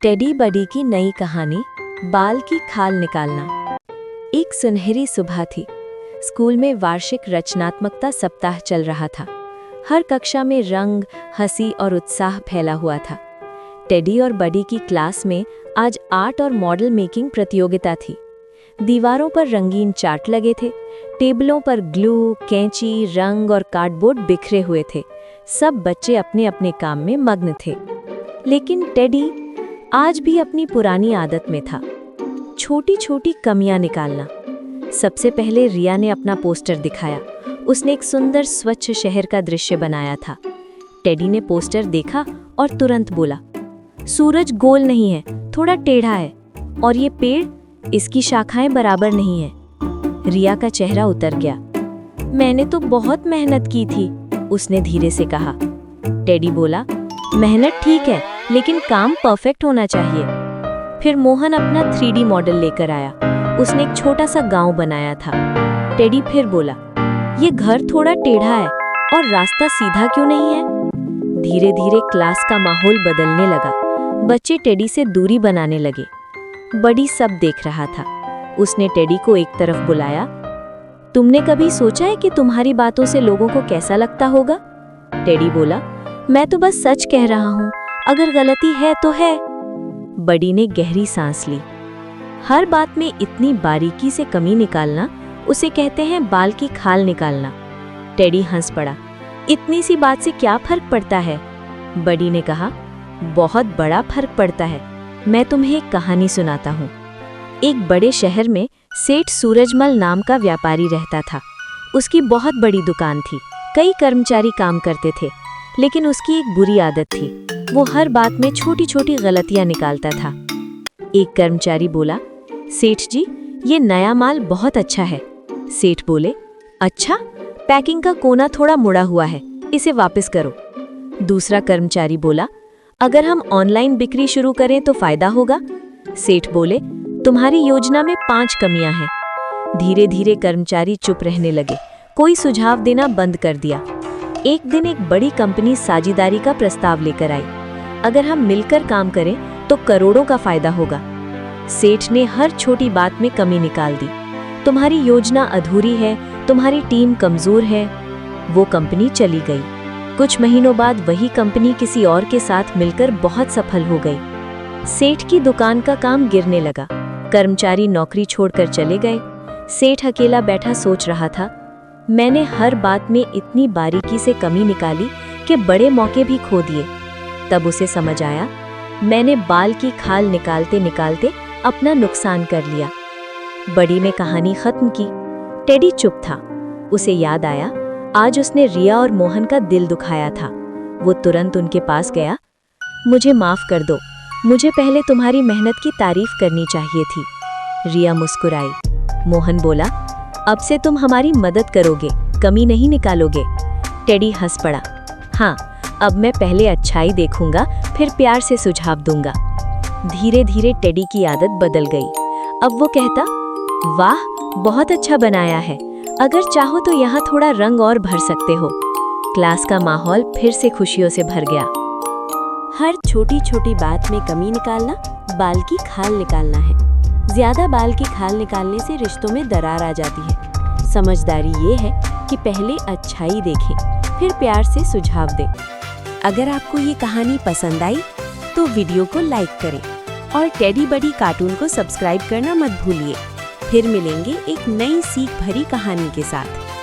Teddy बडी की नई कहानी, बाल की खाल निकालना। एक सुनहरी सुबह थी। स्कूल में वार्षिक रचनात्मकता सप्ताह चल रहा था। हर कक्षा में रंग, हंसी और उत्साह फैला हुआ था। टेडी और बडी की क्लास में आज आर्ट और मॉडल मेकिंग प्रतियोगिता थी। दीवारों पर रंगीन चार्ट लगे थे। टेबलों पर ग्लू, कैंची, रंग और कार्डबोर्ड बिखरे हुए थे। सब बच्चे अपने अपने काम में मग्न थे। लेकिन टेडी आज भी अपनी पुरानी आदत में था, छोटी छोटी कमियां निकालना। सबसे पहले रिया ने अपना पोस्टर दिखाया। उसने एक सुंदर स्वच्छ शहर का दृश्य बनाया था। टेडी ने पोस्टर देखा और तुरंत बोला, सूरज गोल नहीं है, थोड़ा टेढ़ा है, और ये पेड़, इसकी शाखाएं बराबर नहीं है। रिया का चेहरा उतर गया। मैंने तो बहुत मेहनत की थी, उसने धीरे से कहा। टेडी बोला, मेहनत ठीक है, लेकिन काम परफेक्ट होना चाहिए। फिर मोहन अपना 3D मॉडल लेकर आया। उसने एक छोटा सा गांव बनाया था। टेडी फिर बोला, ये घर थोड़ा टेढ़ा है और रास्ता सीधा क्यों नहीं है? धीरे धीरे क्लास का माहौल बदलने लगा। बच्चे टेडी से दूरी बनाने लगे। बडी सब देख रहा था। उसने टेडी को एक तरफ बुलाया। तुमने कभी सोचा है कि तुम्हारी बातों से लोगों को कैसा लगता होगा? टेडी बोला, मैं तो बस सच कह रहा हूँ, अगर गलती है तो है। बडी ने गहरी सांस ली। हर बात में इतनी बारीकी से कमी निकालना, उसे कहते हैं बाल की खाल निकालना। टेडी हंस पड़ा। इतनी सी बात से क्या फर्क पड़ता है? बडी ने कहा, बहुत बड़ा फर्क पड़ता है। मैं तुम्हें एक कहानी सुनाता हूँ। एक बड़े शहर में सेठ सूरजमल नाम का व्यापारी रहता था। उसकी बहुत बड़ी दुकान थी। कई कर्मचारी काम करते थे, लेकिन उसकी एक बुरी आदत थी। वो हर बात में छोटी छोटी गलतियां निकालता था। एक कर्मचारी बोला, सेठ जी, ये नया माल बहुत अच्छा है। सेठ बोले, अच्छा, पैकिंग का कोना थोड़ा मुड़ा हुआ है, इसे वापस करो। दूसरा कर्मचारी बोला, अगर हम ऑनलाइन बिक्री शुरू करें तो फायदा होगा। सेठ बोले, तुम्हारी योजना में 5 कमियां हैं। धीरे धीरे कर्मचारी चुप रहने लगे। कोई सुझाव देना बंद कर दिया। एक दिन एक बड़ी कंपनी साझेदारी का प्रस्ताव लेकर आई। अगर हम मिलकर काम करें तो करोड़ों का फायदा होगा। सेठ ने हर छोटी बात में कमी निकाल दी। तुम्हारी योजना अधूरी है, तुम्हारी टीम कमजोर है। वो कंपनी चली गई। कुछ महीनों बाद वही कंपनी किसी और के साथ मिलकर बहुत सफल हो गई। सेठ की दुकान का काम गिरने लगा। कर्मचारी नौकरी छोड़कर चले गए। सेठ अकेला बैठा सोच रहा था, मैंने हर बात में इतनी बारीकी से कमी निकाली कि बड़े मौके भी खो दिए। तब उसे समझ आया, मैंने बाल की खाल निकालते निकालते अपना नुकसान कर लिया। बडी ने कहानी खत्म की। टेडी चुप था। उसे याद आया, आज उसने रिया और मोहन का दिल दुखाया था। वो तुरंत उनके पास गया। मुझे माफ कर दो, मुझे पहले तुम्हारी मेहनत की तारीफ करनी चाहिए थी। रिया मुस्कुराई। मोहन बोला, अब से तुम हमारी मदद करोगे, कमी नहीं निकालोगे। टेडी हंस पड़ा। हाँ, अब मैं पहले अच्छाई देखूंगा, फिर प्यार से सुझाव दूंगा। धीरे धीरे टेडी की आदत बदल गई। अब वो कहता, वाह, बहुत अच्छा बनाया है, अगर चाहो तो यहाँ थोड़ा रंग और भर सकते हो। क्लास का माहौल फिर से खुशियों से भर गया। हर छोटी छोटी बात में कमी निकालना बाल की खाल निकालना है। ज्यादा बाल की खाल निकालने से रिश्तों में दरार आ जाती है। समझदारी ये है कि पहले अच्छाई देखें, फिर प्यार से सुझाव दें। अगर आपको ये कहानी पसंद आई तो वीडियो को लाइक करें और टेडी बडी कार्टून को सब्सक्राइब करना मत भूलिए। फिर मिलेंगे एक नई सीख भरी कहानी के साथ।